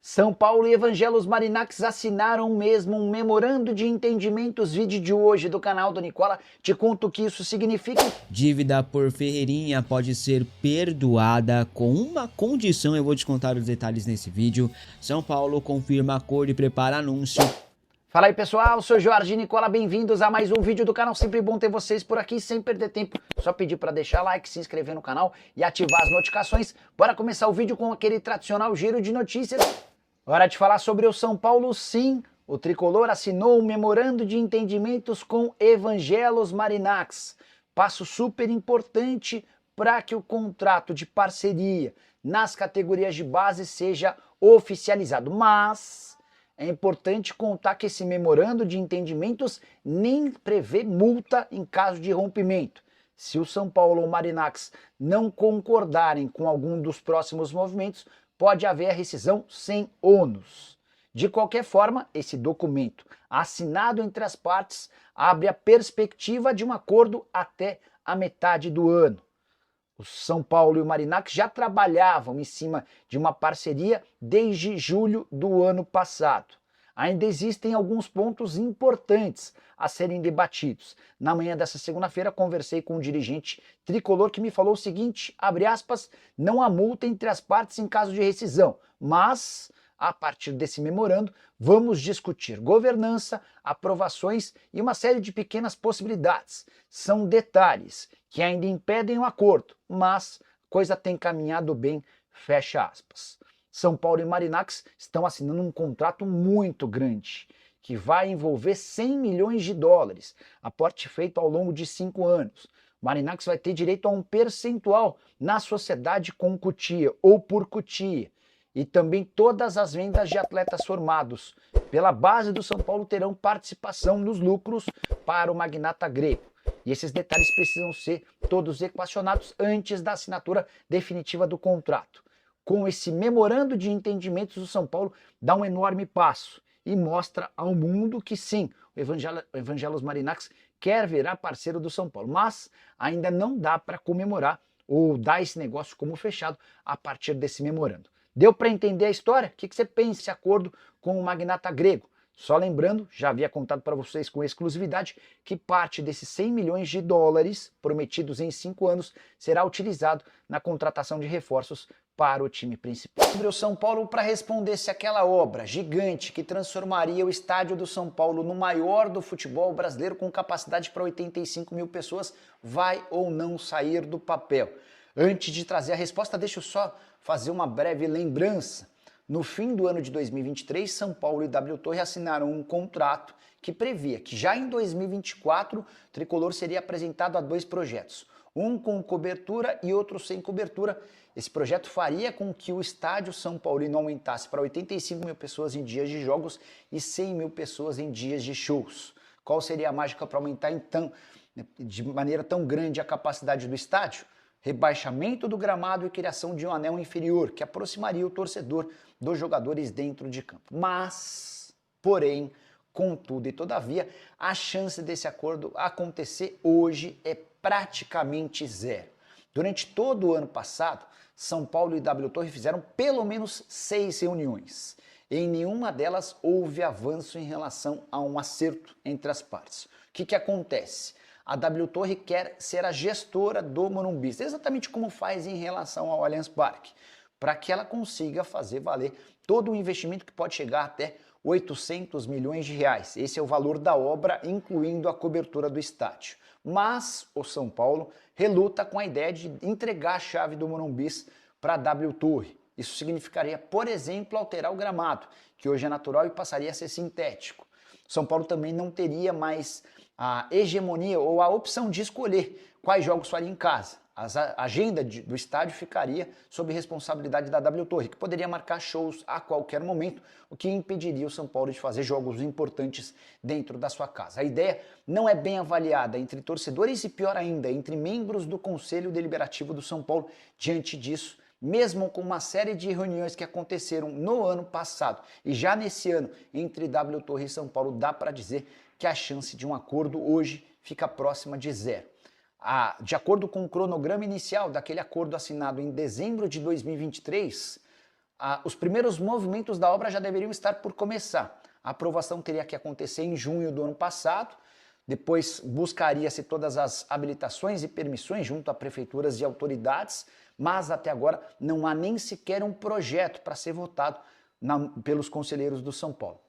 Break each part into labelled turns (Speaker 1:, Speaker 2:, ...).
Speaker 1: São Paulo e Evangelos Marinax assinaram mesmo um memorando de entendimentos. Vídeo de hoje do canal do Nicola. Te conto o que isso significa.
Speaker 2: Dívida por Ferreirinha pode ser perdoada com uma condição, eu vou te contar os detalhes nesse vídeo. São Paulo confirma acordo e prepara anúncio.
Speaker 1: Fala aí pessoal, sou Jorge Nicola, bem-vindos a mais um vídeo do canal. Sempre bom ter vocês por aqui, sem perder tempo. Só pedir para deixar like, se inscrever no canal e ativar as notificações. Bora começar o vídeo com aquele tradicional giro de notícias. Hora de falar sobre o São Paulo, sim. O tricolor assinou um memorando de entendimentos com Evangelos Marinax. Passo super importante para que o contrato de parceria nas categorias de base seja oficializado. Mas é importante contar que esse memorando de entendimentos nem prevê multa em caso de rompimento. Se o São Paulo ou o Marinax não concordarem com algum dos próximos movimentos, pode haver a rescisão sem ônus. De qualquer forma, esse documento assinado entre as partes abre a perspectiva de um acordo até a metade do ano. O São Paulo e o Marinax já trabalhavam em cima de uma parceria desde julho do ano passado. Ainda existem alguns pontos importantes a serem debatidos. Na manhã dessa segunda-feira conversei com um dirigente tricolor que me falou o seguinte, abre aspas, não há multa entre as partes em caso de rescisão, mas a partir desse memorando vamos discutir governança, aprovações e uma série de pequenas possibilidades. São detalhes que ainda impedem o acordo, mas a coisa tem caminhado bem, fecha aspas. São Paulo e Marinax estão assinando um contrato muito grande, que vai envolver 100 milhões de dólares, aporte feito ao longo de 5 anos. O Marinax vai ter direito a um percentual na sociedade com cutia ou por cutia. E também todas as vendas de atletas formados pela base do São Paulo terão participação nos lucros para o magnata grego. E esses detalhes precisam ser todos equacionados antes da assinatura definitiva do contrato. Com esse memorando de entendimentos, o São Paulo dá um enorme passo e mostra ao mundo que sim, o Evangelos Marinax quer virar parceiro do São Paulo, mas ainda não dá para comemorar ou dar esse negócio como fechado a partir desse memorando. Deu para entender a história? O que você pensa desse acordo com o magnata grego? Só lembrando, já havia contado para vocês com exclusividade, que parte desses 100 milhões de dólares prometidos em 5 anos será utilizado na contratação de reforços para o time principal. Sobre o São Paulo, para responder se aquela obra gigante que transformaria o estádio do São Paulo no maior do futebol brasileiro com capacidade para 85 mil pessoas vai ou não sair do papel. Antes de trazer a resposta, deixa eu só fazer uma breve lembrança. No fim do ano de 2023, São Paulo e W Torre assinaram um contrato que previa que já em 2024 o tricolor seria apresentado a 2 projetos, um com cobertura e outro sem cobertura. Esse projeto faria com que o estádio São Paulino aumentasse para 85 mil pessoas em dias de jogos e 100 mil pessoas em dias de shows. Qual seria a mágica para aumentar então de maneira tão grande a capacidade do estádio? Rebaixamento do gramado e criação de um anel inferior, que aproximaria o torcedor dos jogadores dentro de campo. Mas, porém, contudo e todavia, a chance desse acordo acontecer hoje é praticamente zero. Durante todo o ano passado, São Paulo e W Torre fizeram pelo menos 6 reuniões. Em nenhuma delas houve avanço em relação a um acerto entre as partes. O que acontece? A W Torre quer ser a gestora do Morumbi, exatamente como faz em relação ao Allianz Parque, para que ela consiga fazer valer todo o investimento que pode chegar até 800 milhões de reais. Esse é o valor da obra, incluindo a cobertura do estádio. Mas o São Paulo reluta com a ideia de entregar a chave do Morumbi para a W Torre. Isso significaria, por exemplo, alterar o gramado, que hoje é natural e passaria a ser sintético. São Paulo também não teria mais a hegemonia ou a opção de escolher quais jogos faria em casa. A agenda do estádio ficaria sob responsabilidade da W Torre, que poderia marcar shows a qualquer momento, o que impediria o São Paulo de fazer jogos importantes dentro da sua casa. A ideia não é bem avaliada entre torcedores e, pior ainda, entre membros do Conselho Deliberativo do São Paulo. Diante disso, mesmo com uma série de reuniões que aconteceram no ano passado e já nesse ano entre W Torre e São Paulo, dá para dizer que a chance de um acordo hoje fica próxima de zero. De acordo com o cronograma inicial daquele acordo assinado em dezembro de 2023, os primeiros movimentos da obra já deveriam estar por começar. A aprovação teria que acontecer em junho do ano passado, depois buscaria-se todas as habilitações e permissões junto a prefeituras e autoridades, mas até agora não há nem sequer um projeto para ser votado pelos conselheiros do São Paulo.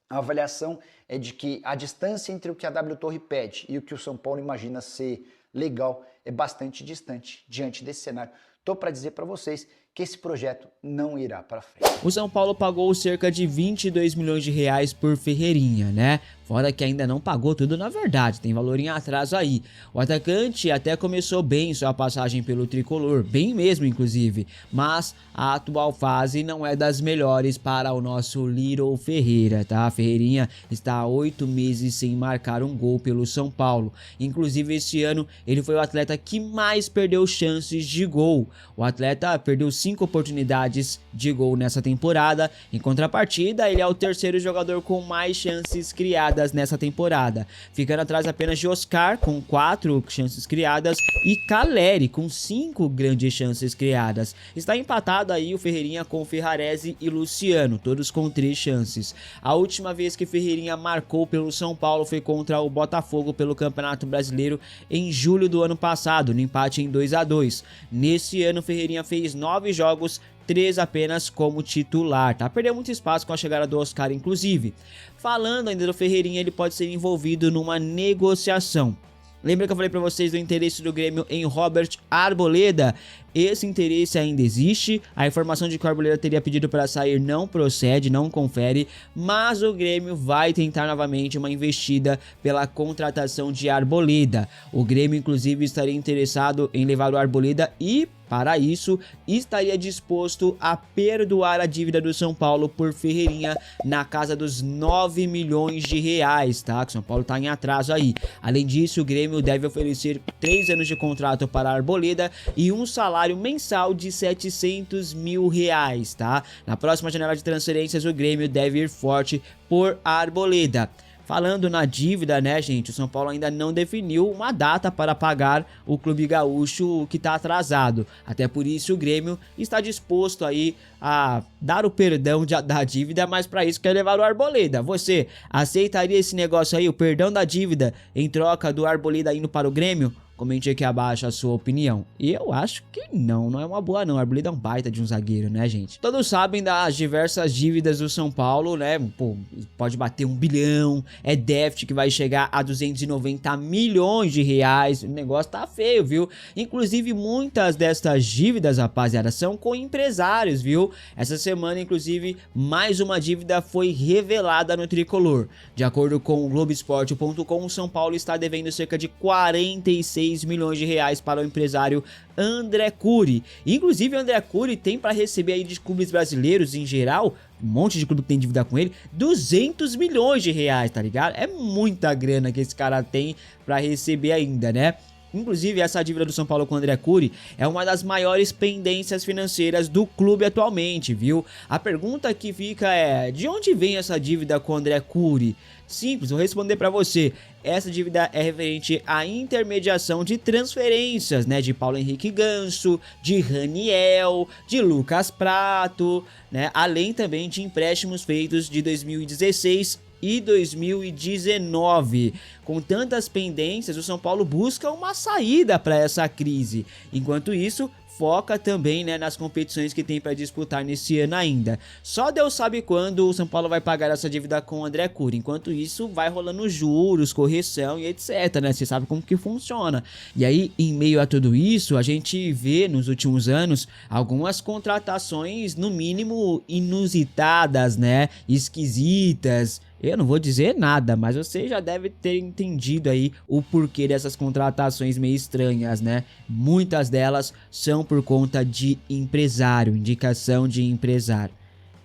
Speaker 1: A avaliação é de que a distância entre o que a W Torre pede e o que o São Paulo imagina ser legal é bastante distante diante desse cenário. Estou para dizer para vocês que esse projeto não irá para frente.
Speaker 2: O São Paulo pagou cerca de 22 milhões de reais por Ferreirinha, né? Fora que ainda não pagou tudo na verdade, tem valor em atraso aí. O atacante até começou bem sua passagem pelo tricolor, bem mesmo inclusive, mas a atual fase não é das melhores para o nosso Little Ferreira, tá? Ferreirinha está há 8 meses sem marcar um gol pelo São Paulo. Inclusive esse ano ele foi o atleta que mais perdeu chances de gol. O atleta perdeu 5 oportunidades de gol nessa temporada. Em contrapartida, ele é o terceiro jogador com mais chances criadas nessa temporada, ficando atrás apenas de Oscar com 4 chances criadas e Caleri com 5 grandes chances criadas. Está empatado aí o Ferreirinha com Ferrarese e Luciano, todos com 3 chances. A última vez que Ferreirinha marcou pelo São Paulo foi contra o Botafogo pelo Campeonato Brasileiro em julho do ano passado, no empate em 2-2. Nesse ano Ferreirinha fez 9 jogos, 3 apenas como titular, tá? Perdeu muito espaço com a chegada do Oscar, inclusive. Falando ainda do Ferreirinha, ele pode ser envolvido numa negociação. Lembra que eu falei para vocês do interesse do Grêmio em Robert Arboleda? Esse interesse ainda existe, a informação de que o Arboleda teria pedido para sair não procede, não confere, mas o Grêmio vai tentar novamente uma investida pela contratação de Arboleda. O Grêmio inclusive estaria interessado em levar o Arboleda e, para isso, estaria disposto a perdoar a dívida do São Paulo por Ferreirinha na casa dos 9 milhões de reais, tá? Que o São Paulo tá em atraso aí. Além disso, o Grêmio deve oferecer 3 anos de contrato para a Arboleda e um salário mensal de 700 mil reais, tá? Na próxima janela de transferências, o Grêmio deve ir forte por Arboleda. Falando na dívida, né, gente, o São Paulo ainda não definiu uma data para pagar o Clube Gaúcho que está atrasado. Até por isso o Grêmio está disposto aí a dar o perdão da dívida, mas para isso quer levar o Arboleda. Você aceitaria esse negócio aí, o perdão da dívida, em troca do Arboleda indo para o Grêmio? Comente aqui abaixo a sua opinião. E eu acho que não é uma boa não. O Arboleda é um baita de um zagueiro, né, gente? Todos sabem das diversas dívidas do São Paulo, né? Pô, pode bater 1 bilhão, é déficit que vai chegar a 290 milhões de reais. O negócio tá feio, viu? Inclusive, muitas destas dívidas, rapaziada, são com empresários, viu? Essa semana, inclusive, mais uma dívida foi revelada no Tricolor. De acordo com o Globoesporte.com, o São Paulo está devendo cerca de 46 milhões de reais para o empresário André Curi. Inclusive, André Curi tem para receber aí de clubes brasileiros em geral, um monte de clube que tem dívida com ele, 200 milhões de reais, tá ligado? É muita grana que esse cara tem para receber ainda, né? Inclusive, essa dívida do São Paulo com o André Curi é uma das maiores pendências financeiras do clube atualmente, viu? A pergunta que fica é, de onde vem essa dívida com o André Curi? Simples, vou responder para você. Essa dívida é referente à intermediação de transferências, né? De Paulo Henrique Ganso, de Raniel, de Lucas Prato, né? Além também de empréstimos feitos de 2016 e 2019. Com tantas pendências, o São Paulo busca uma saída para essa crise. Enquanto isso, foca também, né, nas competições que tem para disputar nesse ano ainda. Só Deus sabe quando o São Paulo vai pagar essa dívida com o André Curi. Enquanto isso, vai rolando juros, correção e etc, né? Você sabe como que funciona. E aí, em meio a tudo isso, a gente vê nos últimos anos algumas contratações, no mínimo, inusitadas, né? Esquisitas. Eu não vou dizer nada, mas você já deve ter entendido aí o porquê dessas contratações meio estranhas, né? Muitas delas são por conta de empresário, indicação de empresário.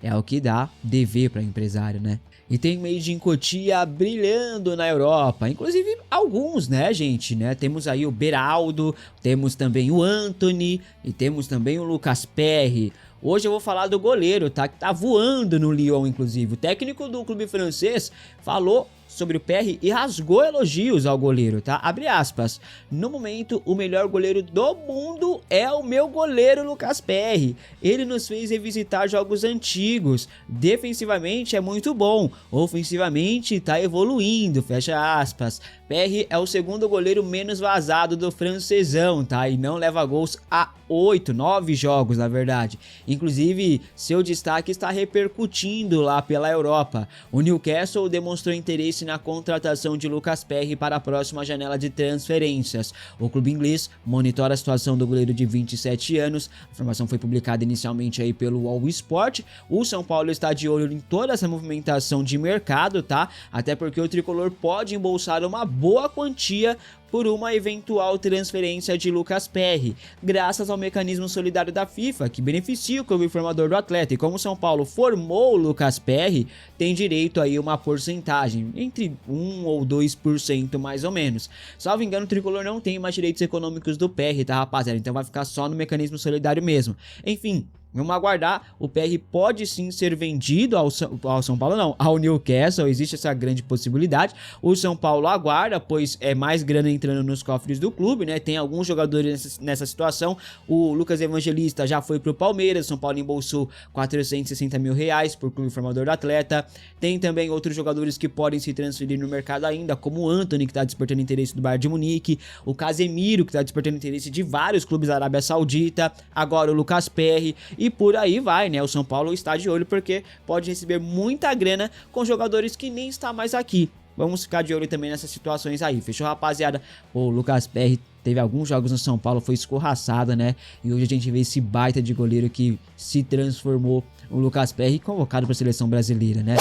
Speaker 2: É o que dá dever para empresário, né? E tem Made in Cotia brilhando na Europa, inclusive alguns, né, gente, né? Temos aí o Beraldo, temos também o Antony e temos também o Lucas Perry. Hoje eu vou falar do goleiro, tá? Que tá voando no Lyon, inclusive. O técnico do clube francês falou sobre o PR e rasgou elogios ao goleiro, tá? Abre aspas. No momento, o melhor goleiro do mundo é o meu goleiro Lucas Perry. Ele nos fez revisitar jogos antigos. Defensivamente é muito bom. Ofensivamente tá evoluindo, fecha aspas. Perry é o segundo goleiro menos vazado do francesão, tá? E não leva gols há 9 jogos, na verdade. Inclusive, seu destaque está repercutindo lá pela Europa. O Newcastle demonstrou interesse na contratação de Lucas Perry para a próxima janela de transferências. O clube inglês monitora a situação do goleiro de 27 anos. A informação foi publicada inicialmente aí pelo All Sport. O São Paulo está de olho em toda essa movimentação de mercado, tá? Até porque o tricolor pode embolsar uma boa quantia por uma eventual transferência de Lucas Perry, graças ao mecanismo solidário da FIFA, que beneficia o clube formador do atleta. E como o São Paulo formou o Lucas Perry, tem direito aí uma porcentagem, entre 1 ou 2% mais ou menos. Salvo engano, o tricolor não tem mais direitos econômicos do Perry, tá, rapaziada? Então vai ficar só no mecanismo solidário mesmo. Enfim, vamos aguardar, o PR pode sim ser vendido ao São Paulo, não, ao Newcastle, existe essa grande possibilidade. O São Paulo aguarda, pois é mais grana entrando nos cofres do clube, né? Tem alguns jogadores nessa situação. O Lucas Evangelista já foi pro Palmeiras, São Paulo embolsou 460 mil reais por clube formador do atleta. Tem também outros jogadores que podem se transferir no mercado ainda, como o Antony, que está despertando interesse do Bayern de Munique, o Casemiro, que está despertando interesse de vários clubes da Arábia Saudita, agora o Lucas Perry. E por aí vai, né? O São Paulo está de olho porque pode receber muita grana com jogadores que nem está mais aqui. Vamos ficar de olho também nessas situações aí. Fechou, rapaziada? O Lucas Perry teve alguns jogos no São Paulo, foi escorraçada, né? E hoje a gente vê esse baita de goleiro que se transformou o Lucas Perry, convocado para a seleção brasileira, né?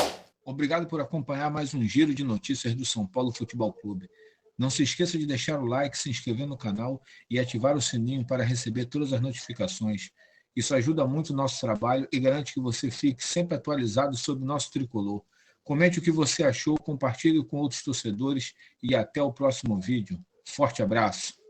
Speaker 3: Obrigado por acompanhar mais um giro de notícias do São Paulo Futebol Clube. Não se esqueça de deixar o like, se inscrever no canal e ativar o sininho para receber todas as notificações. Isso ajuda muito o nosso trabalho e garante que você fique sempre atualizado sobre o nosso tricolor. Comente o que você achou, compartilhe com outros torcedores e até o próximo vídeo. Forte abraço!